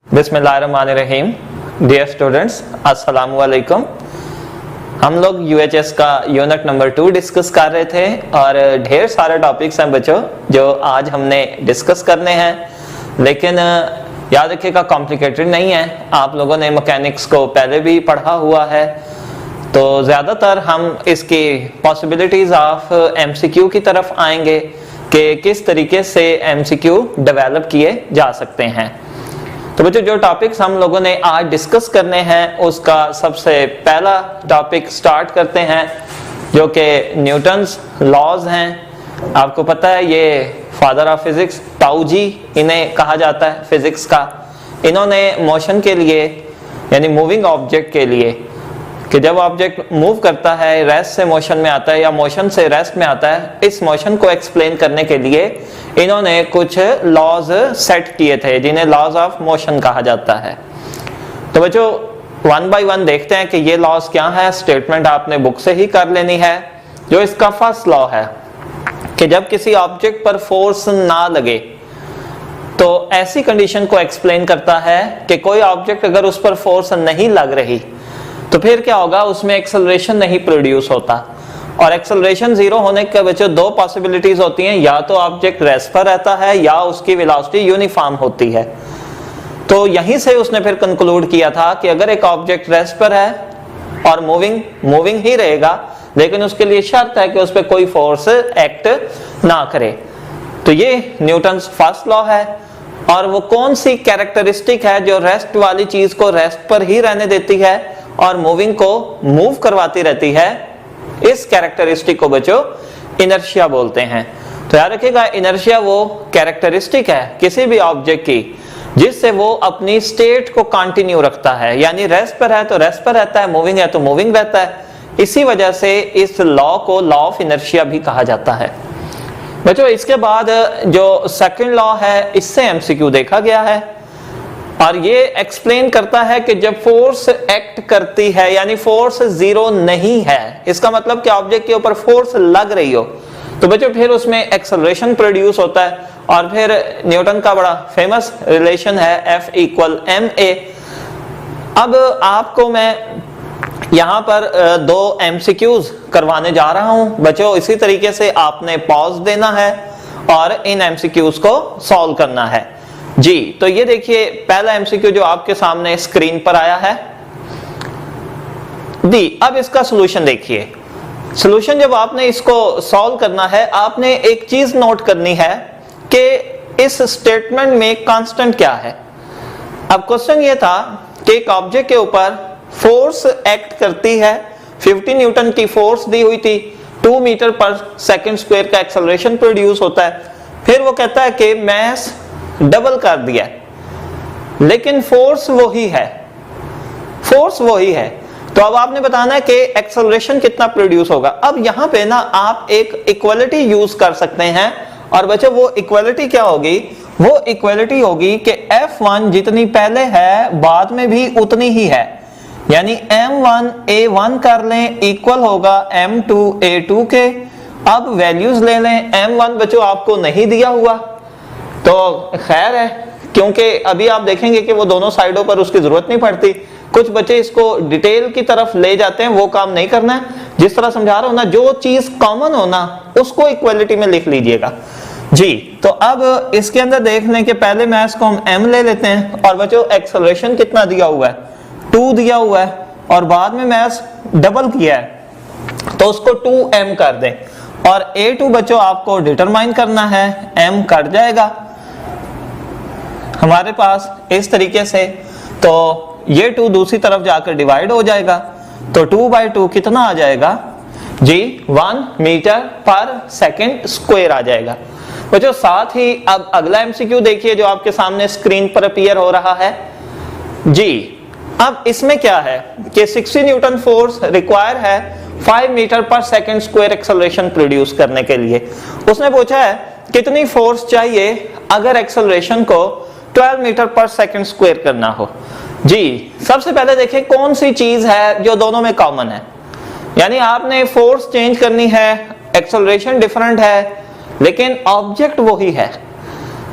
बिस्मिल्लाहिर्रहमानिर्रहीम। Dear students, अस्सलाम वालेकुम। हम लोग यूएचएस का यूनिट नंबर 2 डिस्कस कर रहे थे और ढेर सारे टॉपिक्स हैं बच्चों जो आज हमने डिस्कस करने हैं, लेकिन याद रखिएगा कॉम्प्लिकेटेड नहीं है। आप लोगों ने मैकेनिक्स को पहले भी पढ़ा हुआ है, तो ज़्यादातर हम इसकी पॉसिबिलिटीज़ ऑफ एमसीक्यू की तरफ आएंगे कि किस तरीके से एमसीक्यू डेवलप किए जा सकते हैं। तो बच्चों, जो टॉपिक्स हम लोगों ने आज डिस्कस करने हैं उसका सबसे पहला टॉपिक स्टार्ट करते हैं, जो कि न्यूटन्स लॉज हैं। आपको पता है ये फादर ऑफ फिजिक्स, ताऊ जी इन्हें कहा जाता है फिजिक्स का। इन्होंने मोशन के लिए यानी मूविंग ऑब्जेक्ट के लिए कि जब ऑब्जेक्ट मूव करता है, रेस्ट से मोशन में आता है या मोशन से रेस्ट में आता है, इस मोशन को एक्सप्लेन करने के लिए इन्होंने कुछ लॉज सेट किए थे जिन्हें लॉज ऑफ मोशन कहा जाता है। तो बच्चों, वन बाय वन देखते हैं कि ये लॉज क्या है। स्टेटमेंट आपने बुक से ही कर लेनी है। जो इसका फर्स्ट लॉ है कि जब किसी ऑब्जेक्ट पर फोर्स ना लगे तो ऐसी कंडीशन को एक्सप्लेन करता है कि कोई ऑब्जेक्ट अगर उस पर फोर्स नहीं लग रही तो फिर क्या होगा, उसमें एक्सेलरेशन नहीं प्रोड्यूस होता। और एक्सेलरेशन जीरो होने के बच्चों दो पॉसिबिलिटीज होती हैं, या तो ऑब्जेक्ट रेस्ट पर रहता है या उसकी वेलोसिटी यूनिफॉर्म होती है। तो यहीं से उसने फिर कंक्लूड किया था कि अगर एक ऑब्जेक्ट रेस्ट पर है और मूविंग ही रहेगा, लेकिन उसके लिए शर्त है कि उस पर कोई फोर्स एक्ट ना करे। तो ये न्यूटन्स फर्स्ट लॉ है। और वो कौन सी कैरेक्टरिस्टिक है जो रेस्ट वाली चीज को रेस्ट पर ही रहने देती है और मूविंग को मूव करवाती रहती है, इस कैरेक्टरिस्टिक को बच्चों इनर्शिया बोलते हैं। तो याद रखिएगा, इनर्शिया वो कैरेक्टरिस्टिक है किसी भी ऑब्जेक्ट की जिससे वो अपनी स्टेट को कंटिन्यू रखता है, यानी रेस्ट पर है तो रेस्ट पर रहता है, मूविंग है तो मूविंग रहता है। इसी वजह से इस लॉ को लॉ ऑफ इनर्शिया भी कहा जाता है। बच्चों, इसके बाद जो सेकंड लॉ है, इससे एमसीक्यू देखा गया है और ये एक्सप्लेन करता है कि जब फोर्स एक्ट करती है यानी फोर्स जीरो नहीं है, इसका मतलब कि ऑब्जेक्ट के ऊपर फोर्स लग रही हो, तो बच्चों फिर उसमें एक्सेलरेशन प्रोड्यूस होता है। और फिर न्यूटन का बड़ा फेमस रिलेशन है F = ma। अब आपको मैं यहां पर दो एमसीक्यूज करवाने जा रहा हूं बच्चों। इसी तरीके से आपने पॉज देना है और इन एमसीक्यूज को सॉल्व करना है जी। तो ये देखिए, पहला एमसीक्यू जो आपके सामने स्क्रीन पर आया है दी। अब इसका सॉल्यूशन देखिए। सॉल्यूशन जब आपने इसको सॉल्व करना है, आपने एक चीज नोट करनी है कि इस स्टेटमेंट में कांस्टेंट क्या है। अब क्वेश्चन ये था कि एक ऑब्जेक्ट के ऊपर फोर्स एक्ट करती है, 50 न्यूटन की फोर्स दी हुई थी, 2 मीटर पर सेकंड स्क्वायर का एक्सेलरेशन प्रोड्यूस होता है। फिर वो कहता है कि मैस डबल कर दिया, लेकिन फोर्स वही है, फोर्स वही है। तो अब आपने बताना है कि एक्सेलरेशन कितना प्रोड्यूस होगा। अब यहां पे ना आप एक इक्वालिटी यूज कर सकते हैं, और बच्चों वो इक्वालिटी क्या होगी? वो इक्वालिटी होगी कि F1 जितनी पहले है बाद में भी उतनी ही है, यानी M1 A1 कर लें इक्वल होगा M2 A2 के। अब वैल्यूज ले लें। M1 बच्चों आपको नहीं दिया हुआ तो खैर है, क्योंकि अभी आप देखेंगे कि वो दोनों साइडों पर उसकी जरूरत नहीं पड़ती। कुछ बच्चे इसको डिटेल की तरफ ले जाते हैं, वो काम नहीं करना है। जिस तरह समझा रहा हूं ना, जो चीज कॉमन हो ना उसको इक्वालिटी में लिख लीजिएगा जी। तो अब इसके अंदर देख लें कि पहले मैस को हम M ले लेते हैं, और बच्चों एक्सेलरेशन कितना दिया हुआ है? 2 दिया हुआ है, और बाद में मैस डबल किया है तो उसको 2M कर दें। और A2 बच्चों आपको डिटरमाइन करना है, M कट जाएगा हमारे पास इस तरीके से, तो ये 2 दूसरी तरफ जाकर डिवाइड हो जाएगा, तो 2/2 कितना आ जाएगा जी? 1 मीटर पर सेकंड स्क्वायर आ जाएगा बच्चों। साथ ही अब अगला एमसीक्यू देखिए जो आपके सामने स्क्रीन पर अपीयर हो रहा है जी। अब इसमें क्या है कि 60 न्यूटन फोर्स रिक्वायर है 5 मीटर पर सेकंड स्क्वायर एक्सेलरेशन प्रोड्यूस करने के लिए। उसने पूछा है कितनी फोर्स चाहिए अगर एक्सेलरेशन को 12 मीटर पर सेकंड स्क्वायर करना हो जी। सबसे पहले देखें कौन सी चीज है जो दोनों में कॉमन है, यानी आपने फोर्स चेंज करनी है, एक्सेलरेशन डिफरेंट है लेकिन ऑब्जेक्ट वही है।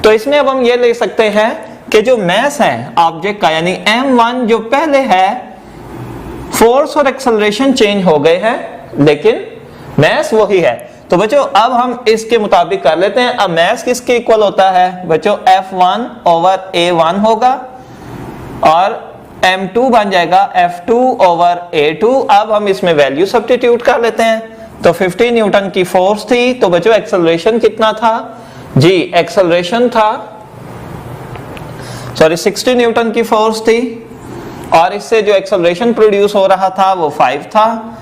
तो इसमें अब हम ये ले सकते हैं कि जो मैस है ऑब्जेक्ट का यानी m1 जो पहले है, फोर्स और एक्सेलरेशन चेंज हो गए हैं लेकिन मैस वही है। तो बच्चों अब हम इसके मुताबिक कर लेते हैं। अब मैस किसके इक्वल होता है बच्चों, F1 ओवर A1 होगा और M2 बन जाएगा F2 ओवर A2। अब हम इसमें वैल्यू सब्स्टिट्यूट कर लेते हैं। तो 50 न्यूटन की फोर्स थी, तो बच्चों एक्सेलरेशन कितना था जी, एक्सेलरेशन था 60 न्यूटन की फोर्स थी और इससे जो एक्सेलरेशन प्रोड्यूस हो रहा था वो 5 था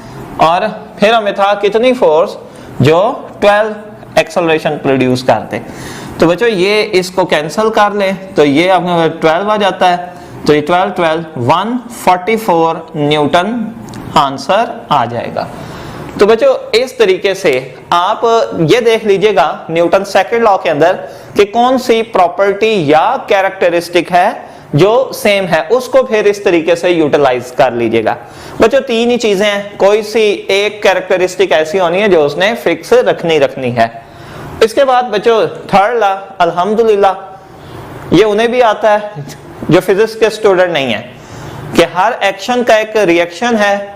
और फिर हमें था कितनी फोर्स, जो 12 एक्सेलरेशन प्रोड्यूस करते। तो बच्चों ये इसको कैंसिल कर ले तो ये अपने 12 आ जाता है, तो ये 12 144 न्यूटन आंसर आ जाएगा। तो बच्चों इस तरीके से आप ये देख लीजिएगा न्यूटन सेकंड लॉ के अंदर कि कौन सी प्रॉपर्टी या कैरेक्टरिस्टिक है जो सेम है, उसको फिर इस तरीके से यूटिलाइज कर लीजिएगा। बच्चों तीन ही चीजें हैं, कोई सी एक कैरेक्टरिस्टिक ऐसी होनी है जो उसने फिक्स रखनी है। इसके बाद बच्चों थर्ड लॉ अल्हम्दुलिल्लाह ये उन्हें भी आता है जो फिजिक्स के स्टूडेंट नहीं है, कि हर एक्शन का एक रिएक्शन है।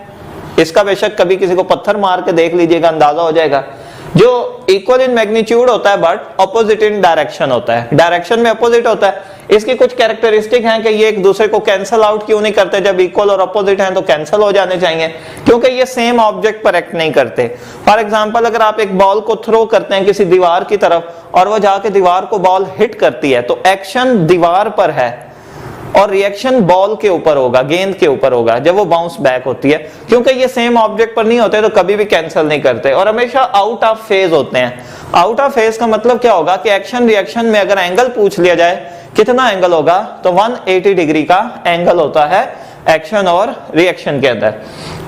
इसका बेशक कभी किसी को पत्थर मार के देख लीजिएगा, अंदाजा हो जाएगा। जो इक्वल इन मैग्नीट्यूड होता है बट ऑपोजिट इन डायरेक्शन होता है, डायरेक्शन में ऑपोजिट होता है। इसकी कुछ कैरेक्टरिस्टिक हैं कि ये एक दूसरे को कैंसिल आउट क्यों नहीं करते, जब इक्वल और ऑपोजिट हैं तो कैंसिल हो जाने चाहिए, क्योंकि ये सेम ऑब्जेक्ट पर एक्ट नहीं करते। फॉर एग्जांपल अगर आप एक बॉल को थ्रो करते हैं किसी दीवार की तरफ और वो जाके दीवार को बॉल हिट करती है, तो एक्शन दीवार पर है और रिएक्शन बॉल के ऊपर होगा, गेंद के ऊपर होगा जब वो बाउंस बैक होती है। क्योंकि ये सेम ऑब्जेक्ट पर नहीं होते तो कभी भी कैंसिल नहीं करते और हमेशा आउट ऑफ फेज होते हैं। आउट ऑफ फेज का मतलब क्या होगा कि एक्शन रिएक्शन में अगर एंगल पूछ लिया जाए कितना एंगल होगा, तो 180 डिग्री का एंगल होता है एक्शन और रिएक्शन के अंदर।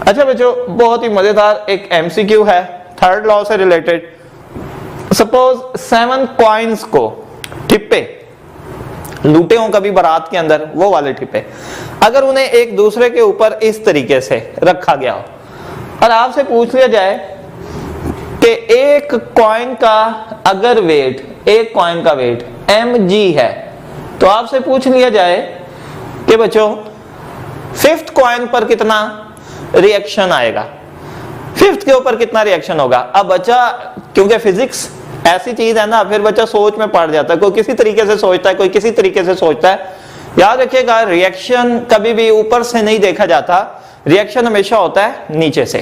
अच्छा बच्चों बहुत ही मजेदार एक एमसीक्यू है थर्ड लॉ से रिलेटेड। सपोज 7 कॉइन्स को, टिप्पे लूटे हों कभी बारात के अंदर, वो वाले टिप्पे, अगर उन्हें एक दूसरे के ऊपर इस तरीके से रखा गया हो और आपसे पूछ लिया जाए कि एक कॉइन का अगर वेट, एक कॉइन का वेट mg है, तो आपसे पूछ लिया जाए कि बच्चों 5th कॉइन पर कितना रिएक्शन आएगा, 5th के ऊपर कितना रिएक्शन होगा। अब बच्चा क्योंकि फिजिक्स ऐसी चीज है ना, फिर बच्चा सोच में पड़ जाता है, कोई किसी तरीके से सोचता है, कोई किसी तरीके से सोचता है। याद रखिएगा रिएक्शन कभी भी ऊपर से नहीं देखा जाता, रिएक्शन हमेशा होता है नीचे से।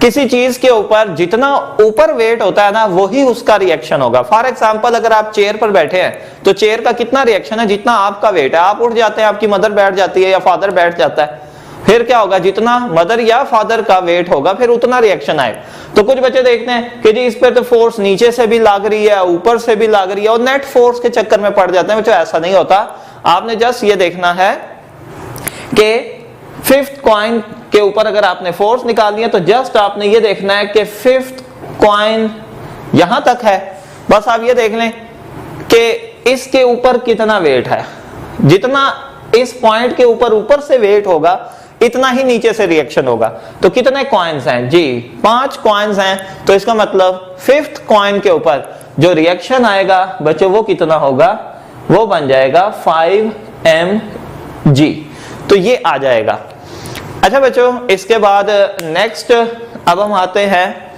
किसी चीज के ऊपर जितना ऊपर वेट होता है ना वही उसका रिएक्शन होगा। फॉर एग्जांपल अगर आप चेयर पर बैठे हैं तो चेयर का कितना रिएक्शन है, जितना आपका वेट है। आप उठ जाते हैं, आपकी मदर बैठ जाती है या फादर बैठ जाता है, फिर क्या होगा, जितना मदर या फादर का वेट होगा फिर उतना रिएक्शन आएगा। तो कुछ बच्चे देखते हैं कि जी इस पर तो फोर्स नीचे से भी लग रही है, ऊपर से भी लग रही है और नेट फोर्स के चक्कर में पड़ जाते हैं। बच्चों ऐसा नहीं होता, आपने जस्ट ये देखना है कि 5th कॉइन के ऊपर अगर आपने फोर्स निकाल दिया तो जस्ट आपने ये देखना है कि 5th कॉइन यहां तक है, बस आप ये देख लें कि इसके ऊपर कितना वेट है। जितना इस पॉइंट के ऊपर से वेट होगा इतना ही नीचे से रिएक्शन होगा। तो कितने कॉइन्स हैं जी, 5 कॉइन्स हैं, तो इसका मतलब 5th कॉइन के ऊपर जो रिएक्शन आएगा बच्चों वो कितना होगा, वो बन जाएगा 5mg। तो ये आ जाएगा। अच्छा बच्चों इसके बाद नेक्स्ट अब हम आते हैं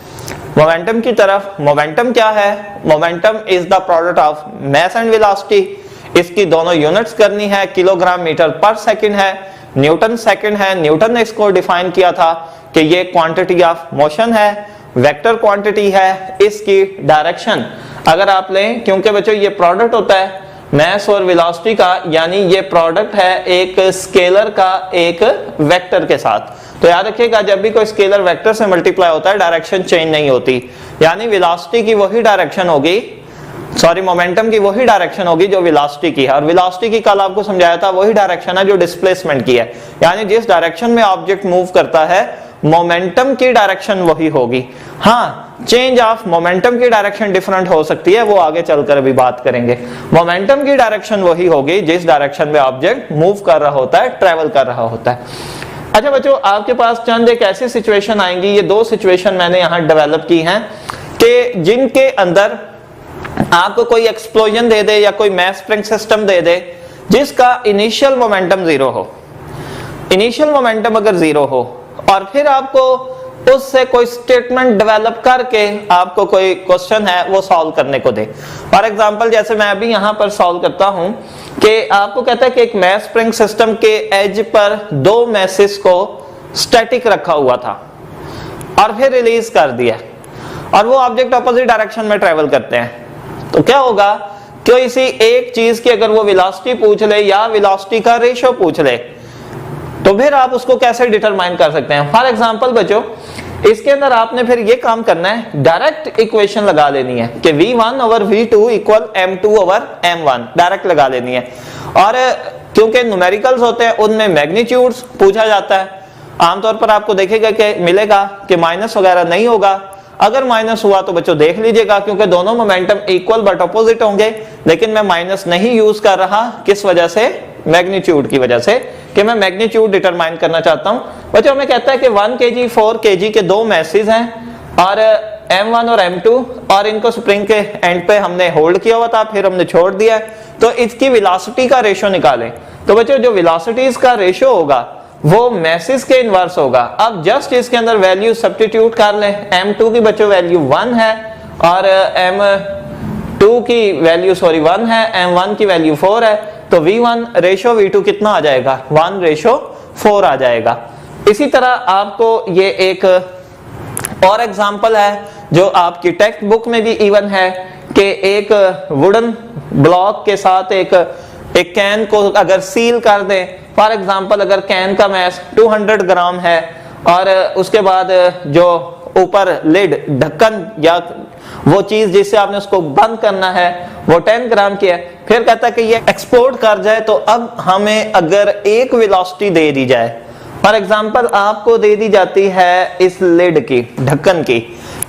मोमेंटम की तरफ। मोमेंटम क्या है, momentum is the product of mass and velocity. इसकी दोनों यूनिट्स करनी है, किलोग्राम मीटर पर सेकंड है, न्यूटन सेकंड है। न्यूटन ने इसको डिफाइन किया था कि ये क्वांटिटी ऑफ मोशन है, वेक्टर क्वांटिटी है। इसकी डायरेक्शन अगर आप लें, क्योंकि बच्चों ये प्रोडक्ट होता है मास और वेलोसिटी का, यानी ये प्रोडक्ट है एक स्केलर का एक वेक्टर के साथ। तो याद रखिएगा जब भी कोई स्केलर वेक्टर से मल्टीप्लाई होता है डायरेक्शन चेंज नहीं होती, यानी वेलोसिटी की वही डायरेक्शन होगी, सॉरी मोमेंटम की वही डायरेक्शन होगी जो वेलोसिटी की है। और वेलोसिटी की कल आपको समझाया था वही डायरेक्शन है जो डिस्प्लेसमेंट की है, यानी जिस डायरेक्शन में ऑब्जेक्ट मूव करता है मोमेंटम की डायरेक्शन वही होगी। हाँ, चेंज ऑफ मोमेंटम की डायरेक्शन डिफरेंट हो सकती है, वो आगे चलकर अभी बात करेंगे। मोमेंटम की डायरेक्शन वही होगी जिस डायरेक्शन में ऑब्जेक्ट मूव कर रहा होता है, ट्रेवल कर रहा होता है। अच्छा बच्चों आपके पास चंद एक ऐसी सिचुएशन आएंगी, ये 2 सिचुएशन मैंने यहाँ डेवलप की हैं कि जिनके अंदर आपको कोई एक्सप्लोजन दे दे या कोई मैस स्प्रिंग सिस्टम दे दे जिसका इनिशियल मोमेंटम जीरो हो। इनिशियल मोमेंटम अगर जीरो हो और फिर आपको उससे कोई स्टेटमेंट डेवलप करके आपको कोई क्वेश्चन है वो सॉल्व करने को दे। फॉर एग्जांपल जैसे मैं अभी यहां पर सॉल्व करता हूं कि आपको कहता है कि एक मैश स्प्रिंग सिस्टम के एज पर दो मैसेज को स्टैटिक रखा हुआ था और फिर रिलीज कर दिया और वो ऑब्जेक्ट अपोजिट डायरेक्शन में ट्रेवल करते हैं। तो क्या होगा कि इसी एक चीज की अगर वो वेलोसिटी पूछ ले या वेलोसिटी का रेशियो पूछ ले तो फिर आप उसको कैसे डिटरमाइन कर सकते हैं। फॉर एग्जांपल बच्चों इसके अंदर आपने फिर ये काम करना है, डायरेक्ट इक्वेशन लगा लेनी है कि v1 over v2 equal m2 over m1 direct लगा लेनी है। और क्योंकि न्यूमेरिकल्स होते हैं उनमें मैग्नीट्यूड्स पूछा जाता है, आमतौर पर आपको देखेगा कि मिलेगा कि माइनस वगैरह नहीं होगा। अगर माइनस हुआ तो बच्चों देख लीजिएगा क्योंकि दोनों मोमेंटम इक्वल बट अपोजिट होंगे, लेकिन मैं माइनस नहीं यूज कर रहा, किस वजह से, मैग्नीट्यूड की वजह से, कि मैं मैग्नीट्यूड डिटरमाइन करना चाहता हूं। बच्चों हमें कहता है कि 1 kg 4 kg के दो मैसेज हैं और m1 और m2 और इनको स्प्रिंग के एंड पे हमने होल्ड किया हुआ था, फिर हमने छोड़ दिया है। तो इसकी वेलोसिटी का रेशियो निकालें। तो बच्चों जो वेलोसिटीज का रेशियो होगा वो मैसेज के इनवर्स होगा। अब जस्ट इसके अंदर वैल्यू सब्स्टिट्यूट कर लें। m2 की बच्चों वैल्यू 1 है और m2 की वैल्यू 1 है, m1 की वैल्यू 4 है, तो v1 रेशो v2 कितना आ जाएगा, 1:4 आ जाएगा। इसी तरह आपको ये एक और एग्जांपल है जो आपकी टेक्स्ट बुक में भी इवन है कि एक वुडन ब्लॉक के साथ एक कैन को अगर सील कर दें, फॉर एग्जांपल अगर कैन का मैस 200 ग्राम है और उसके बाद जो ऊपर लिड ढक्कन या वो चीज जिससे आपने उसको बंद करना है वो 10 ग्राम की है, फिर कहता है कि ये एक्सपोर्ट कर जाए तो अब हमें अगर एक वेलोसिटी दे दी जाए, फॉर एग्जांपल आपको दे दी जाती है इस लिड की, ढक्कन की,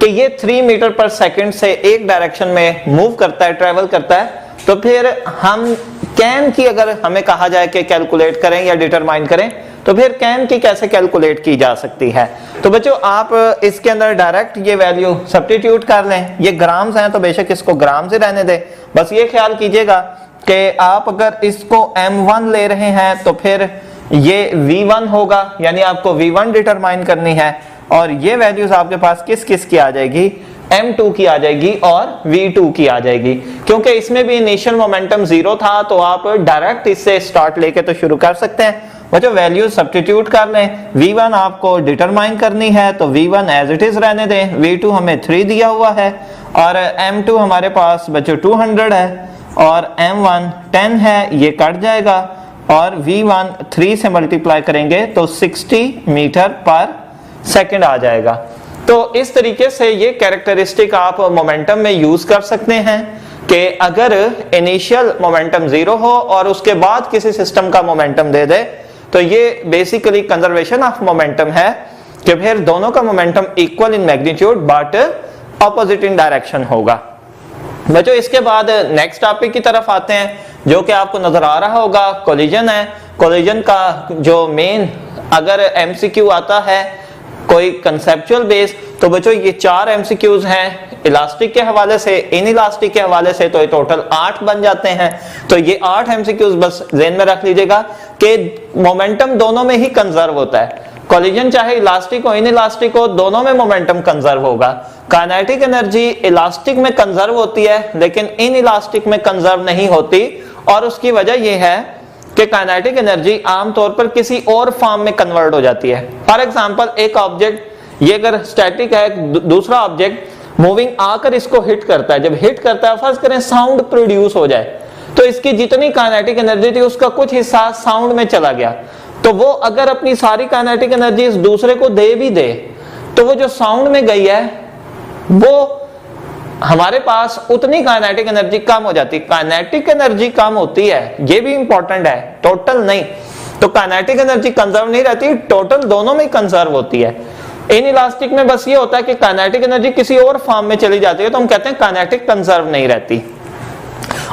कि ये 3 मीटर पर सेकंड से एक डायरेक्शन में मूव करता है, ट्रेवल करता है, तो फिर हम कैन की अगर हमें कहा जाए कि कैलकुलेट करें या डिटरमाइन करें तो फिर कैन की कैसे कैलकुलेट की जा सकती है। तो बच्चों आप इसके अंदर डायरेक्ट ये वैल्यू सब्स्टिट्यूट कर लें। ये ग्राम्स हैं तो बेशक इसको ग्राम से रहने दें, बस ये ख्याल कीजिएगा कि आप अगर इसको m1 ले रहे हैं तो फिर ये v1 होगा, यानी आपको v1 डिटरमाइन करनी है और ये वैल्यूज आपके पास किस किस की आ जाएगी, m2 की आ जाएगी और v2 की आ जाएगी। क्योंकि इसमें भी इनिशियल मोमेंटम 0 था तो आप डायरेक्ट इससे स्टार्ट लेके तो शुरू कर सकते हैं। बच्चों वैल्यू सब्स्टिट्यूट कर लें। v1 आपको डिटरमाइन करनी है तो v1 एज इट इज रहने दें, v2 हमें 3 दिया हुआ है और m2 हमारे पास बच्चों 200 है और m1 10 है, ये कट जाएगा और v1 3 से मल्टीप्लाई करेंगे तो 60 मीटर पर सेकंड आ जाएगा। तो इस तरीके से ये कैरेक्टरिस्टिक आप मोमेंटम में यूज कर सकते हैं कि अगर इनिशियल मोमेंटम 0 हो और उसके बाद किसी सिस्टम का मोमेंटम दे दे तो ये बेसिकली कंजर्वेशन ऑफ मोमेंटम है कि फिर दोनों का momentum equal in magnitude but opposite in direction होगा। बच्चों इसके बाद नेक्स्ट टॉपिक की तरफ आते हैं जो कि आपको नजर आ रहा होगा, कोलिजन है। कोलिजन का जो मेन अगर एमसीक्यू आता है कोई कंसेप्चुअल बेस तो बच्चों ये 4 एमसीक्यूज हैं, इलास्टिक के हवाले से, इन इलास्टिक के हवाले से, तो ये टोटल 8 बन जाते हैं। तो ये 8 एमसीक्यूज बस ज़हन में रख लीजिएगा कि मोमेंटम दोनों में ही कंजर्व होता है। कोलिजन चाहे इलास्टिक हो इन इलास्टिक हो, दोनों में मोमेंटम कंजर्व होगा। काइनेटिक एनर्जी इलास्टिक में कंजर्व होती है लेकिन इन इलास्टिक में कंजर्व नहीं होती और उसकी वजह यह है कि काइनेटिक एनर्जी आमतौर पर किसी और फॉर्म में कन्वर्ट हो जाती है। फॉर एग्जांपल एक ऑब्जेक्ट ये अगर स्टैटिक है, दूसरा ऑब्जेक्ट मूविंग आकर इसको हिट करता है, जब हिट करता है फर्ज करें साउंड प्रोड्यूस हो जाए तो इसकी जितनी काइनेटिक एनर्जी थी उसका कुछ हिस्सा साउंड में चला गया, तो वो अगर अपनी सारी काइनेटिक एनर्जी इस दूसरे को दे भी दे तो वो जो साउंड में गई है वो हमारे पास उतनी काइनेटिक एनर्जी कम हो जाती है। काइनेटिक एनर्जी कम होती है, ये भी इंपॉर्टेंट है, टोटल नहीं। तो काइनेटिक एनर्जी कंजर्व नहीं रहती, टोटल दोनों में कंजर्व होती है। इन इलास्टिक में बस ये होता है कि काइनेटिक एनर्जी किसी और फॉर्म में चली जाती है तो हम कहते हैं काइनेटिक कंजर्व नहीं रहती।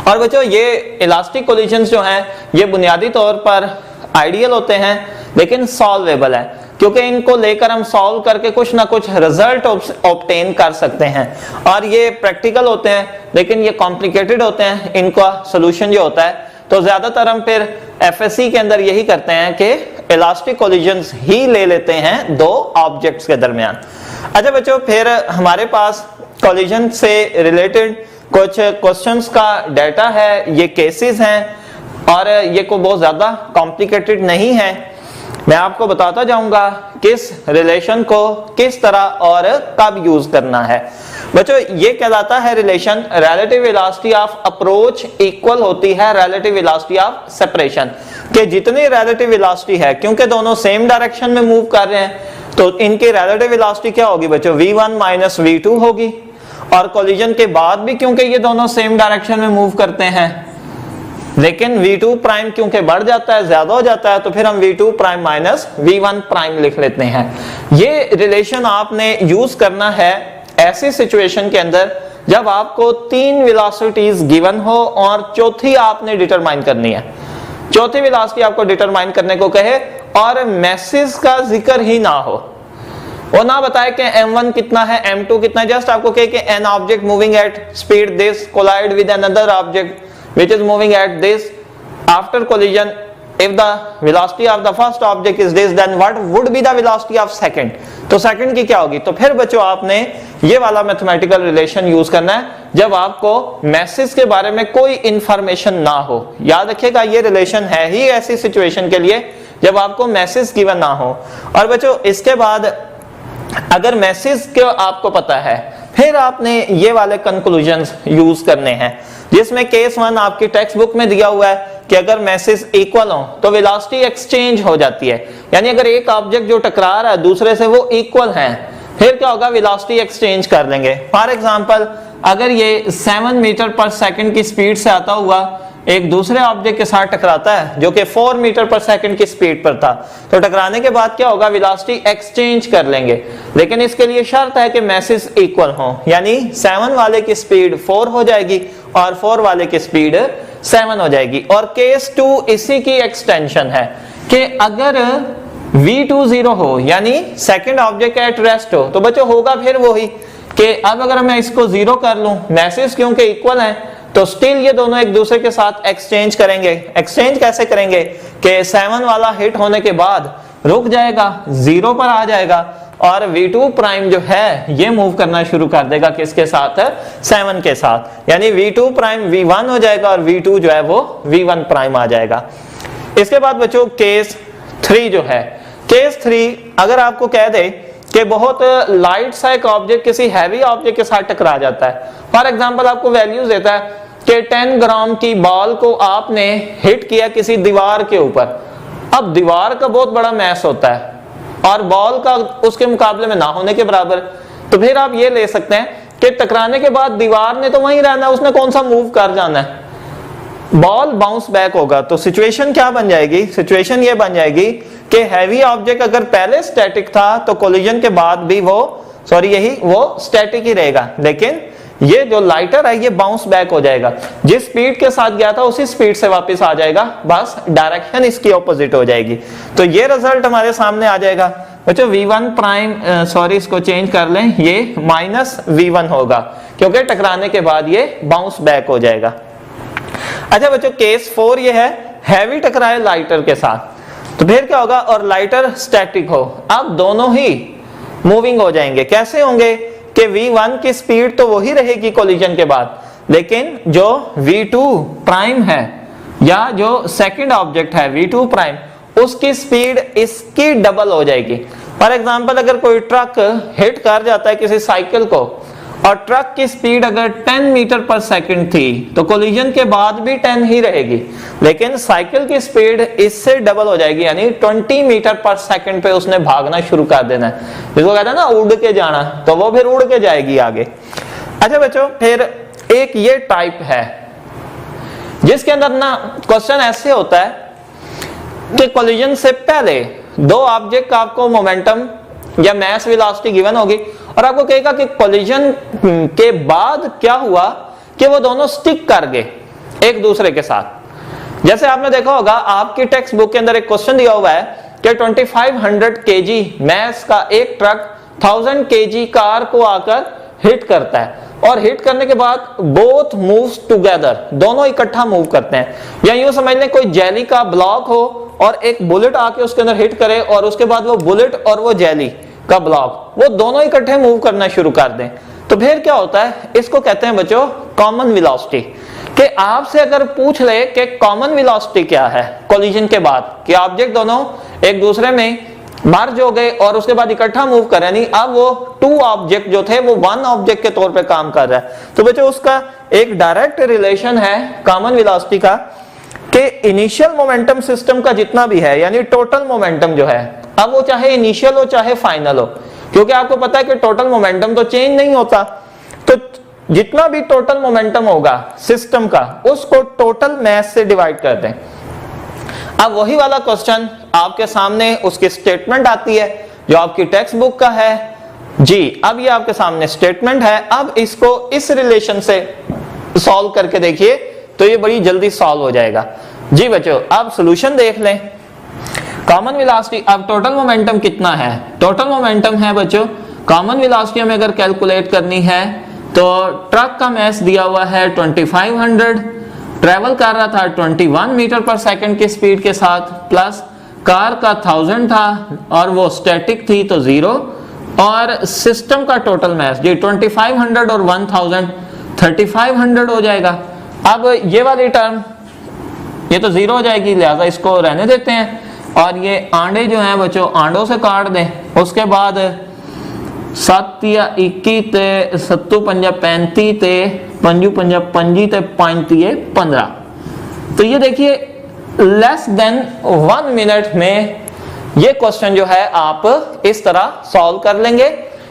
और बच्चों ये इलास्टिक कोलिजन्स जो हैं ये बुनियादी तौर पर आइडियल होते हैं लेकिन सॉल्वेबल है, क्योंकि इनको लेकर हम सॉल्व करके कुछ ना कुछ रिजल्ट ऑब्टेन कर सकते हैं। और ये प्रैक्टिकल होते हैं लेकिन ये कॉम्प्लिकेटेड होते हैं, इनका सोल्यूशन जो होता है तो ज्यादातर हम फिर एफएससी के अंदर यही करते हैं कि इलास्टिक कोलिजन्स ही ले लेते हैं दो ऑब्जेक्ट्स के दरमियान। अच्छा बच्चों, फिर हमारे पास कोलिजन से रिलेटेड कुछ क्वेश्चंस का डाटा है, ये केसेस हैं और ये को बहुत ज्यादा कॉम्प्लिकेटेड नहीं है। मैं आपको बताता जाऊंगा किस रिलेशन को किस तरह और कब यूज करना है। बच्चों ये कहलाता है relation relative velocity of approach equal होती है रिलेटिव वेलोसिटी ऑफ सेपरेशन, कि जितनी रिलेटिव वेलोसिटी है, क्योंकि दोनों सेम डायरेक्शन में मूव कर रहे हैं, तो इनकी रिलेटिव वेलोसिटी क्या होगी बच्चों, v1 माइनस v2 होगी। और कोलिजन के बाद भी क्योंकि ये दोनों सेम डायरेक्शन में मूव करते हैं, लेकिन v2 प्राइम क्योंकि बढ़ जाता है, ज्यादा हो जाता है, तो फिर हम v2 prime minus v1 prime लिख लेते हैं। ये रिलेशन आपने यूज करना है ऐसी सिचुएशन के अंदर जब आपको तीन वेलोसिटीज गिवन हो और चौथी आपने डिटरमाइन करनी है। चौथी वेलोसिटी आपको डिटरमाइन करने को कहे और मैसेज का जिक्र ही ना हो, वो ना बताए कि m1 कितना है, m2 कितना है, जस्ट आपको कहे कि an object moving at speed this collide with another object which is moving at this after collision, if the velocity of the first object is this, then what would be the velocity of second? तो second की क्या होगी। तो फिर बच्चों आपने ये वाला मैथमेटिकल रिलेशन यूज करना है जब आपको मैसेज के बारे में कोई इंफॉर्मेशन ना हो। याद रखिएगा ये रिलेशन है ही ऐसी सिचुएशन के लिए जब आपको मैसेज गिवन ना हो। और बच्चों इसके बाद अगर मैसेज को आपको पता है, फिर आपने ये वाले कंक्लूजन्स यूज करने हैं, जिसमें केस 1 आपकी टेक्स्ट बुक में दिया हुआ है कि अगर मैसेज इक्वल हो तो वेलोसिटी एक्सचेंज हो जाती है, यानी अगर एक ऑब्जेक्ट जो टकरा रहा है दूसरे से वो इक्वल है, फिर क्या होगा, वेलोसिटी एक्सचेंज कर लेंगे। फॉर एग्जांपल अगर ये 7 मीटर पर सेकंड की स्पीड से आता हुआ एक दूसरे ऑब्जेक्ट के साथ टकराता है जो कि 4 मीटर पर सेकंड की स्पीड पर था, तो टकराने के बाद क्या होगा, वेलोसिटी एक्सचेंज कर लेंगे, लेकिन इसके लिए शर्त है कि मैसेज इक्वल हो, यानी 7 वाले की स्पीड 4 हो जाएगी और 4 वाले की स्पीड 7 हो जाएगी। और केस 2 इसी की एक्सटेंशन है कि अगर v2 0 हो, यानी सेकंड ऑब्जेक्ट एट रेस्ट हो, तो बच्चों होगा फिर वही कि अब अगर मैं इसको 0 कर लूं, मैसेज क्योंकि इक्वल है, तो स्टिल ये दोनों एक दूसरे के साथ एक्सचेंज करेंगे। एक्सचेंज कैसे करेंगे कि 7 वाला हिट होने के बाद रुक जाएगा, 0 पर आ जाएगा और v2 प्राइम जो है ये मूव करना शुरू कर देगा किसके साथ, 7 के साथ, यानी v2 प्राइम v1 हो जाएगा और v2 जो है वो v1 प्राइम आ जाएगा। इसके बाद बच्चों केस 3 जो है, केस 3 अगर आपको कह दे कि बहुत लाइट सा एक ऑब्जेक्ट किसी हैवी ऑब्जेक्ट के साथ टकरा जाता है, फॉर एग्जांपल आपको वैल्यूज देता है कि 10 ग्राम की बॉल को आपने हिट किया किसी दीवार के ऊपर। अब दीवार का बहुत बड़ा मैस होता है और बॉल का उसके मुकाबले में ना होने के बराबर, तो फिर आप ये ले सकते हैं कि टकराने के बाद दीवार ने तो वहीं रहना है, उसने कौन सा मूव कर जाना है, बॉल बाउंस बैक होगा। तो सिचुएशन क्या बन जाएगी, सिचुएशन ये बन जाएगी कि हैवी ऑब्जेक्ट अगर पहले स्टैटिक था तो कोलिजन के बाद भी वो स्टैटिक ही रहेगा, लेकिन ये जो लाइटर है ये बाउंस बैक हो जाएगा, जिस स्पीड के साथ गया था उसी स्पीड से वापस आ जाएगा, बस डायरेक्शन इसकी ऑपोजिट हो जाएगी। तो ये रिजल्ट हमारे सामने आ जाएगा बच्चों, v1 प्राइम इसको चेंज कर लें, ये माइनस v1 होगा क्योंकि टकराने के बाद ये बाउंस बैक हो जाएगा। अच्छा बच्चों केस 4 ये है, हैवी टकराए लाइटर के साथ, तो फिर क्या होगा, और लाइटर स्टैटिक हो, अब दोनों ही मूविंग हो जाएंगे। कैसे होंगे कि v1 की स्पीड तो वही रहेगी कोलिजन के बाद, लेकिन जो v2 प्राइम है या जो सेकंड ऑब्जेक्ट है v2 प्राइम, उसकी स्पीड इसकी डबल हो जाएगी। फॉर एग्जांपल अगर कोई ट्रक हिट कर जाता है किसी साइकिल को और ट्रक की स्पीड अगर 10 मीटर पर सेकंड थी तो कोलिजन के बाद भी 10 ही रहेगी, लेकिन साइकिल की स्पीड इससे डबल हो जाएगी, यानी 20 मीटर पर सेकंड पे उसने भागना शुरू कर देना है, जिसको कहते हैं ना उड़ के जाना, तो वो फिर उड़ के जाएगी आगे। अच्छा बच्चों फिर एक ये टाइप है जिसके अंदर ना क्वेश्चन ऐसे होता है कि कोलिजन से पहले दो ऑब्जेक्ट का आपको मोमेंटम या मास वेलोसिटी गिवन होगी और आपको कहेगा कि कोलिजन के बाद क्या हुआ कि वो दोनों स्टिक कर गए एक दूसरे के साथ। जैसे आपने देखा होगा आपकी टेक्स्ट बुक के अंदर एक क्वेश्चन दिया हुआ है कि 2500 केजी मास का एक ट्रक 1000 केजी कार को आकर हिट करता है, और हिट करने के बाद बोथ मूव्स टुगेदर, दोनों इकट्ठा मूव करते हैं। या यूं समझ लें कोई जेली का ब्लॉक हो और एक बुलेट आके उसके अंदर हिट करे और उसके बाद वो बुलेट और वो जेली का ब्लॉक वो दोनों इकट्ठे मूव करना शुरू कर दें, तो फिर क्या होता है, इसको कहते हैं बच्चों कॉमन वेलोसिटी। कि आपसे अगर पूछ ले कि कॉमन वेलोसिटी क्या है कोलिजन के बाद, कि ऑब्जेक्ट दोनों एक दूसरे में मर्ज हो गए और उसके बाद इकट्ठा मूव कर रहे, नहीं अब वो टू ऑब्जेक्ट जो थे वो वन ऑब्जेक्ट के तौर पे काम कर रहा है, तो बच्चों उसका एक डायरेक्ट रिलेशन है कॉमन वेलोसिटी का कि इनिशियल मोमेंटम सिस्टम का जितना भी है, यानी टोटल मोमेंटम जो है, अब वो चाहे इनिशियल हो चाहे फाइनल हो, क्योंकि आपको पता है कि टोटल मोमेंटम तो चेंज नहीं होता, तो जितना भी टोटल मोमेंटम होगा सिस्टम का उसको टोटल मास से डिवाइड कर दें। अब वही वाला क्वेश्चन आपके सामने उसकी स्टेटमेंट आती है जो आपकी टेक्स्ट बुक का है जी। अब ये आपके सामने स्टेटमेंट है, अब इसको इस रिलेशन से सॉल्व करके देखिए तो ये बड़ी जल्दी सॉल्व हो जाएगा जी। बच्चों अब सॉल्यूशन देख लें। कॉमन वेलोसिटी, अब टोटल मोमेंटम कितना है, टोटल मोमेंटम है बच्चों, कॉमन वेलोसिटी हमें अगर कैलकुलेट करनी है तो ट्रक का मास दिया हुआ है 2500, ट्रेवल कर रहा था 21 मीटर पर सेकंड की स्पीड के साथ, प्लस कार का 1000 था और वो स्टैटिक थी तो 0, और सिस्टम का टोटल मास जी 2500 और 1000 3500 हो जाएगा। अब ये वाली टर्म ये तो 0 हो जाएगी, लिहाजा इसको रहने देते हैं, और ये आंडे जो हैं बच्चों आंडों से काट दें। उसके बाद 7 या 21 ते 7 पंजा 35 ते 5 पंजा 25 ते 5 ये 15। तो ये देखिए लेस देन 1 मिनट में ये क्वेश्चन जो है आप इस तरह सॉल्व कर लेंगे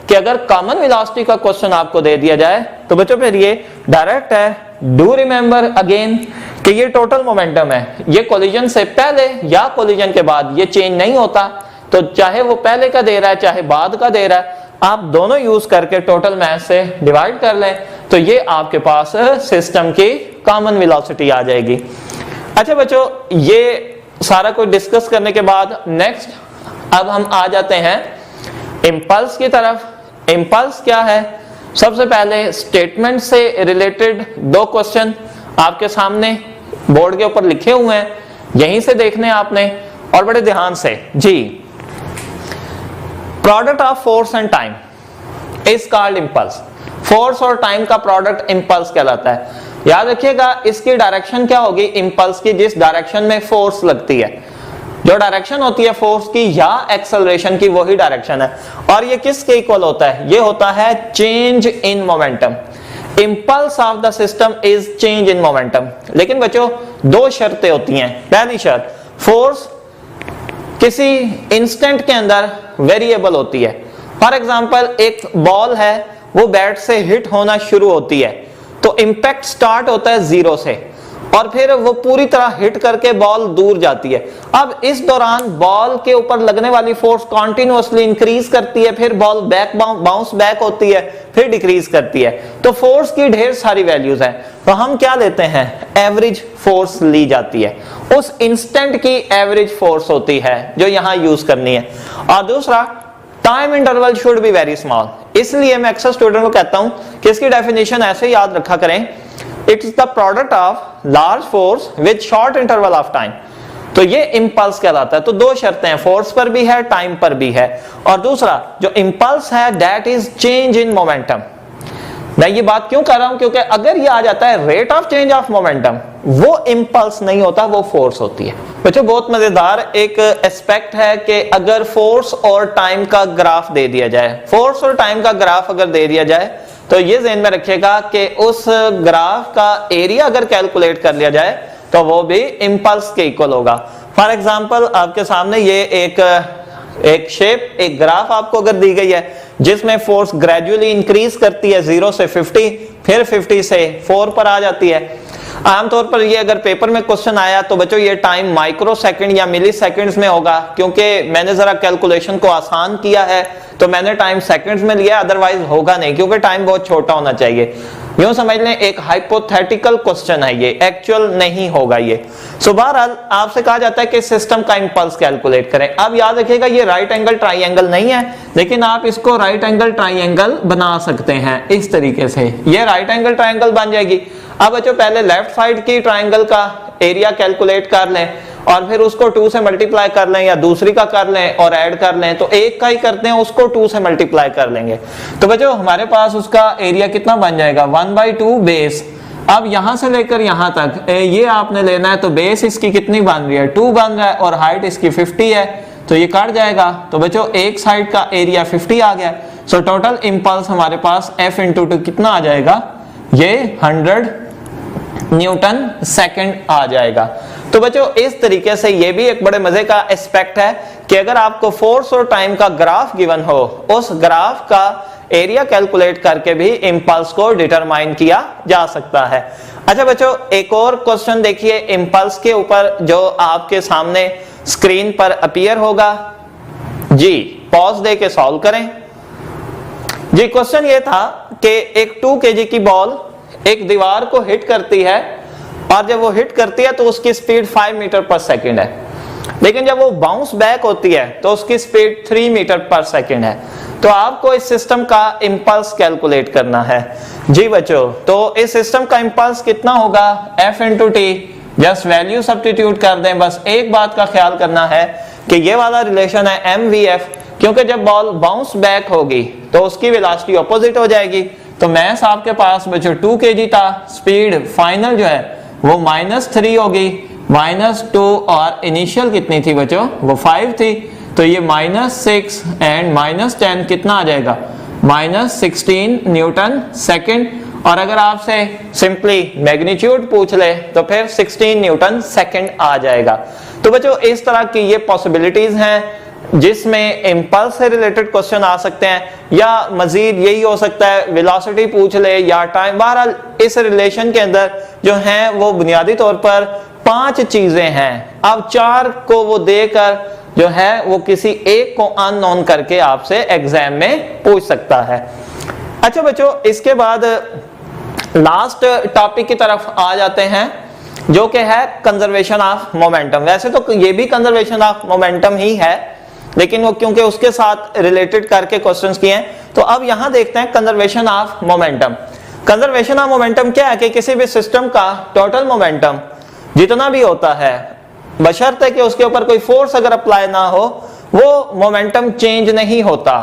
कि अगर कॉमन वेलोसिटी का क्वेश्चन आपको दे दिया जाए तो बच्चों फिर ये डायरेक्ट है। डू रिमेंबर अगेन कि ये टोटल मोमेंटम है, ये कोलिजन से पहले या कोलिजन के बाद ये चेंज नहीं होता, तो चाहे वो पहले का दे रहा है चाहे बाद का दे रहा है, आप दोनों यूज करके टोटल मास से डिवाइड कर लें तो ये आपके पास सिस्टम की कॉमन वेलोसिटी आ जाएगी। अच्छा बच्चों ये सारा कुछ डिस्कस करने के बाद नेक्स्ट अब हम आ जाते हैं इंपल्स की तरफ। इंपल्स क्या है, सबसे पहले स्टेटमेंट से रिलेटेड 2 क्वेश्चन आपके सामने बोर्ड के ऊपर लिखे हुए हैं, यहीं से देखने आपने और बड़े ध्यान से जी। Product of force and time is called impulse. Force और टाइम का प्रोडक्ट इंपल्स कहलाता है। याद रखिएगा इसकी डायरेक्शन क्या होगी इंपल्स की, जिस डायरेक्शन में फोर्स लगती है, जो डायरेक्शन होती है फोर्स की या एक्सेलरेशन की वही डायरेक्शन है। और ये किसके इक्वल होता है, ये होता है change in momentum. Impulse of the system is change in momentum. लेकिन बच्चों 2 शर्तें होती हैं। पहली शर्त, फोर्स किसी इंस्टेंट के अंदर वेरिएबल होती है। फॉर एग्जांपल एक बॉल है वो बैट से हिट होना शुरू होती है तो इंपैक्ट स्टार्ट होता है 0 से और फिर वो पूरी तरह हिट करके बॉल दूर जाती है। अब इस दौरान बॉल के ऊपर लगने वाली फोर्स कॉन्टिन्यूअसली इंक्रीज करती है, फिर बॉल बैक बाउंस बैक होती है, फिर डिक्रीज करती है। तो फोर्स की ढेर सारी वैल्यूज हैं, तो हम क्या लेते हैं, एवरेज फोर्स ली जाती है। उस इंस्टेंट की एवरेज फोर्स होती है जो यहां यूज करनी है। और दूसरा, time interval should be very small. इसलिए मैं अक्सर स्टूडेंट को कहता हूं कि इसकी डेफिनेशन ऐसे याद रखा करें, it's the product of large force with short interval of time. तो ये इंपल्स कहलाता है। तो 2 शर्तें हैं, फोर्स पर भी है टाइम पर भी है। और दूसरा जो इंपल्स है that is change in momentum. मैं ये बात क्यों कर रहा हूं, क्योंकि अगर ये आ जाता है rate of change of momentum, वो इंपल्स नहीं होता, वो फोर्स होती है। बच्चों बहुत मजेदार एक एस्पेक्ट है कि अगर फोर्स और टाइम का ग्राफ दे दिया जाए, फोर्स और टाइम का ग्राफ अगर दे दिया जाए तो ये ध्यान में रखिएगा कि उस ग्राफ का एरिया अगर कैलकुलेट कर लिया जाए तो वो भी इंपल्स के इक्वल होगा। फॉर एग्जांपल आपके सामने ये एक शेप, एक ग्राफ आपको अगर दी गई है जिसमें फोर्स ग्रेजुअली इंक्रीज करती है 0 से 50, फिर 50 से 4 पर आ जाती है। आमतौर पर ये अगर पेपर में क्वेश्चन आया तो बच्चों ये टाइम माइक्रो सेकंड या मिली सेकंड्स में होगा, क्योंकि मैंने जरा कैलकुलेशन को आसान किया है तो मैंने टाइम सेकंड्स में लिया, अदरवाइज होगा नहीं, क्योंकि टाइम बहुत छोटा होना चाहिए। यूं समझ लें एक हाइपोथेटिकल क्वेश्चन है, ये एक्चुअल नहीं होगा ये। सो बहरहाल आपसे कहा जाता है कि सिस्टम का इंपल्स कैलकुलेट करें। अब याद रखिएगा ये राइट एंगल ट्राइंगल नहीं है, लेकिन आप इसको राइट एंगल ट्राइंगल बना सकते हैं इस तरीके से, ये राइट एंगल ट्राइंगल बन जाएगी। अब बच्चों पहले लेफ्ट साइड की ट्राइंगल का एरिया कैलकुलेट कर लें और फिर उसको 2 से मल्टीप्लाई कर लें या दूसरी का कर लें और ऐड कर लें, तो एक का ही करते हैं उसको 2 से मल्टीप्लाई कर लेंगे। तो बच्चों हमारे पास उसका एरिया कितना बन जाएगा 1/2 बेस। अब यहां से लेकर यहां तक ये आपने लेना है, तो बेस इसकी कितनी बन रही है 2 बन रहा है और हाइट इसकी 50 है, तो ये कट जाएगा। तो बच्चों एक साइड का एरिया 50 आ गया। सो टोटल इंपल्स हमारे पास F × 2 कितना आ जाएगा, ये 100 न्यूटन सेकंड आ जाएगा। तो बच्चों इस तरीके से ये भी एक बड़े मजे का एस्पेक्ट है कि अगर आपको फोर्स और टाइम का ग्राफ गिवन हो, उस ग्राफ का एरिया कैलकुलेट करके भी इंपल्स को डिटरमाइन किया जा सकता है। अच्छा बच्चों एक और क्वेश्चन देखिए इंपल्स के ऊपर जो आपके सामने स्क्रीन पर अपीयर होगा जी, पॉज दे के सॉल्व करें जी। क्वेश्चन ये था कि एक 2 kg की बॉल एक दीवार को हिट करती है और जब वो हिट करती है तो उसकी स्पीड 5 मीटर पर सेकंड है, लेकिन जब वो बाउंस बैक होती है तो उसकी स्पीड 3 मीटर पर सेकंड है। तो आपको इस सिस्टम का इंपल्स कैलकुलेट करना है जी बच्चों। तो इस सिस्टम का इंपल्स कितना होगा F × t, just value substitute कर दें। बस एक बात का ख्याल करना है कि ये वाला रिलेशन है mvf, क्योंकि जब बॉल बाउंस बैक होगी तो उसकी वेलोसिटी ऑपोजिट हो जाएगी। तो मैस आपके पास बच्चों 2 kg था, स्पीड फाइनल जो है वो -3 होगी, -2 और इनिशियल कितनी थी बच्चों, वो 5 थी। तो ये -6 एंड -10 कितना आ जाएगा, -16 न्यूटन सेकंड। और अगर आपसे सिंपली मैग्नीट्यूड पूछ ले तो फिर 16 न्यूटन सेकंड आ जाएगा। तो बच्चों इस तरह की ये पॉसिबिलिटीज हैं जिसमें इंपल्स से रिलेटेड क्वेश्चन आ सकते हैं, या मजीद यही हो सकता है वेलोसिटी पूछ ले या टाइम। बहरहाल इस रिलेशन के अंदर जो है वो बुनियादी तौर पर 5 चीजें हैं। अब 4 को वो देकर जो है वो किसी एक को अननोन करके आपसे एग्जाम में पूछ सकता है। अच्छा बच्चों इसके बाद लास्ट टॉपिक की तरफ आ जाते हैं जो कि है कंजर्वेशन ऑफ मोमेंटम। वैसे तो ये भी कंजर्वेशन ऑफ मोमेंटम ही है, लेकिन वो क्योंकि उसके साथ रिलेटेड करके क्वेश्चंस किए हैं। तो अब यहां देखते हैं conservation of momentum. Conservation of momentum क्या है कि किसी भी सिस्टम का टोटल मोमेंटम जितना भी होता है, बशर्ते कि उसके ऊपर कोई फोर्स अगर अप्लाई ना हो, वो मोमेंटम चेंज नहीं होता।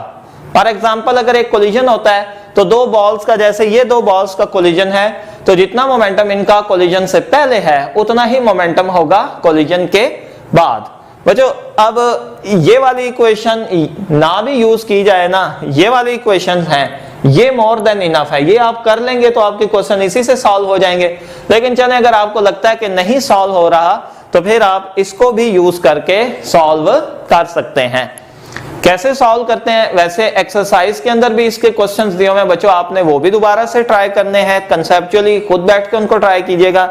फॉर एग्जांपल अगर एक कोलिजन होता है तो 2 बॉल्स का, जैसे ये 2 बॉल्स का कोलिजन है, तो जितना मोमेंटम इनका कोलिजन से पहले है उतना ही मोमेंटम होगा कोलिजन के बाद। बच्चों अब ये वाली इक्वेशन ना भी यूज की जाए ना, ये वाली इक्वेशन है, ये मोर देन इनफ है। ये आप कर लेंगे तो आपके क्वेश्चन इसी से सॉल्व हो जाएंगे। लेकिन चलें अगर आपको लगता है कि नहीं सॉल्व हो रहा तो फिर आप इसको भी यूज करके सॉल्व कर सकते हैं। कैसे सॉल्व करते हैं, वैसे एक्सरसाइज के अंदर भी इसके क्वेश्चंस दिए हुए हैं बच्चों, आपने वो भी दोबारा से ट्राई करने हैं। कंसेप्चुअली खुद बैठ के उनको ट्राई कीजिएगा।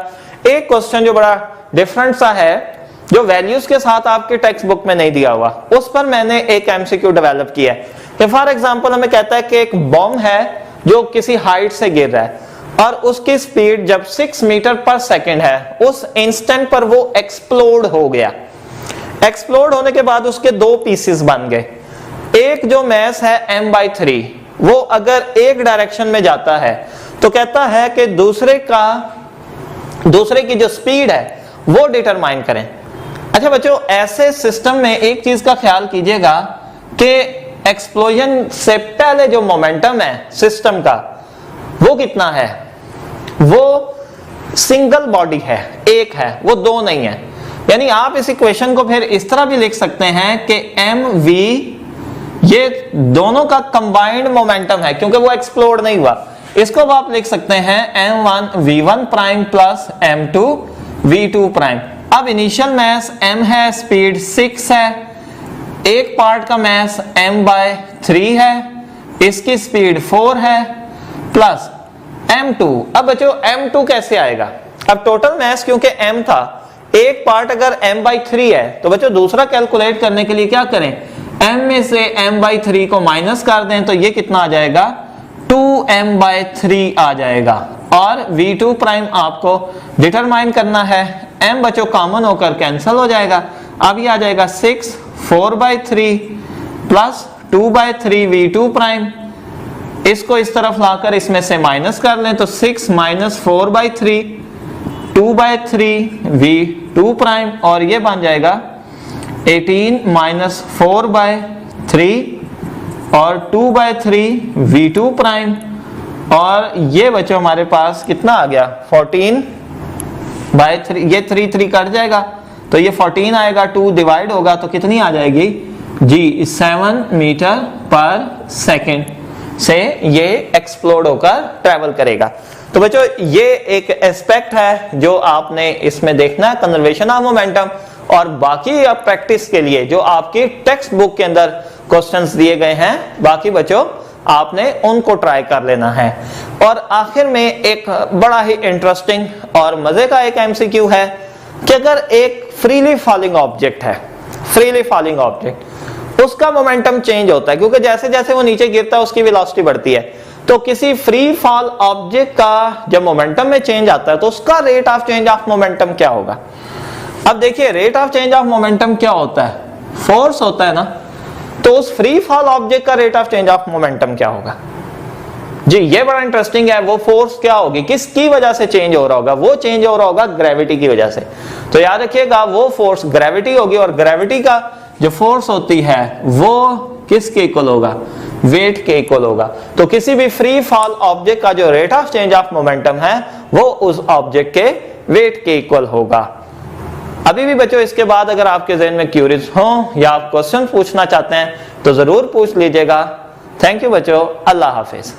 एक क्वेश्चन जो बड़ा डिफरेंट सा है, जो वैल्यूज के साथ आपके टेक्स्ट बुक में नहीं दिया हुआ, उस पर मैंने एक एमसीक्यू डेवलप किया है कि फॉर एग्जांपल हमें कहता है कि एक बॉम्ब है जो किसी हाइट से गिर रहा है और उसकी स्पीड जब 6 मीटर पर सेकंड है, उस इंस्टेंट पर वो एक्सप्लोड हो गया। एक्सप्लोड होने के बाद उसके 2 पीसेस बन गए। एक जो मैस है m/3, वो अगर एक डायरेक्शन में जाता है तो कहता है कि दूसरे की जो स्पीड है वो डिटरमाइन करें। अच्छा बच्चों ऐसे सिस्टम में एक चीज का ख्याल कीजिएगा कि एक्सप्लोजन से पहले जो मोमेंटम है सिस्टम का वो कितना है, वो सिंगल बॉडी है, एक है, वो 2 नहीं है। यानी आप इस इक्वेशन को फिर इस तरह भी लिख सकते हैं कि mv ये दोनों का कंबाइंड मोमेंटम है क्योंकि वो एक्सप्लोड नहीं हुआ। इसको अब आप लिख सकते हैं m1 v1 prime plus m2 v2 prime. अब इनिशियल मास m है, स्पीड 6 है, एक पार्ट का मास m/3 है, इसकी स्पीड 4 है, प्लस m2। अब बच्चों m2 कैसे आएगा, अब टोटल मास क्योंकि m था, एक पार्ट अगर m/3 है तो बच्चों दूसरा कैलकुलेट करने के लिए क्या करें, m में से m/3 को माइनस कर दें तो ये कितना आ जाएगा 2m/3 आ जाएगा। और v2 प्राइम आपको डिटरमाइन करना है। m बच्चों कॉमन होकर कैंसिल हो जाएगा। अब ये आ जाएगा 6 4/3 प्लस 2/3 v2 प्राइम। इसको इस तरफ लाकर इसमें से माइनस कर लें तो 6 माइनस 4/3 2/3 v2 प्राइम, और ये बन जाएगा 18 माइनस 4/3 और 2/3 v2 प्राइम, और ये बच्चों हमारे पास कितना आ गया 14/3। ये 3 3 कट जाएगा तो ये 14 आएगा, 2 डिवाइड होगा तो कितनी आ जाएगी जी 7 मीटर पर सेकेंड से ये एक्सप्लोड होकर ट्रेवल करेगा। तो बच्चों ये एक एस्पेक्ट है जो आपने इसमें देखना है, कंजर्वेशन ऑफ मोमेंटम। और बाकी अब प्रैक्टिस के लिए जो आपकी टेक्स्ट बुक के अंदर क्वेश्चंस दिए गए हैं, बाकी बच्चों आपने उनको ट्राई कर लेना है। और आखिर में एक बड़ा ही इंटरेस्टिंग और मजे का एक एमसीक्यू है कि अगर एक फ्रीली फॉलिंग ऑब्जेक्ट है, फ्रीली फॉलिंग ऑब्जेक्ट, उसका मोमेंटम चेंज होता है क्योंकि जैसे जैसे वो नीचे गिरता है उसकी वेलोसिटी बढ़ती है। तो किसी फ्री फॉल ऑब्जेक्ट का जब मोमेंटम में चेंज आता है तो उसका rate of change of momentum क्या होगा। अब देखिए rate of change of momentum क्या होता है, फोर्स होता है ना, तो उस फ्री फॉल ऑब्जेक्ट का rate of change of momentum क्या होगा जी। ये बड़ा इंटरेस्टिंग है। वो फोर्स क्या होगी, किसकी वजह से चेंज हो रहा होगा, वो चेंज हो रहा होगा ग्रेविटी की वजह से। तो याद रखिएगा वो फोर्स ग्रेविटी होगी, और ग्रेविटी का जो फोर्स होती है वो किसके इक्वल होगा, वेट के इक्वल होगा। तो किसी भी फ्री फॉल ऑब्जेक्ट का जो rate of change of momentum है वो उस ऑब्जेक्ट के वेट के इक्वल होगा। अभी भी बच्चों इसके बाद अगर आपके ज़हन में क्यूरीज हो या आप क्वेश्चन पूछना चाहते हैं तो जरूर पूछ लीजिएगा। थैंक यू बच्चों, अल्लाह हाफिज।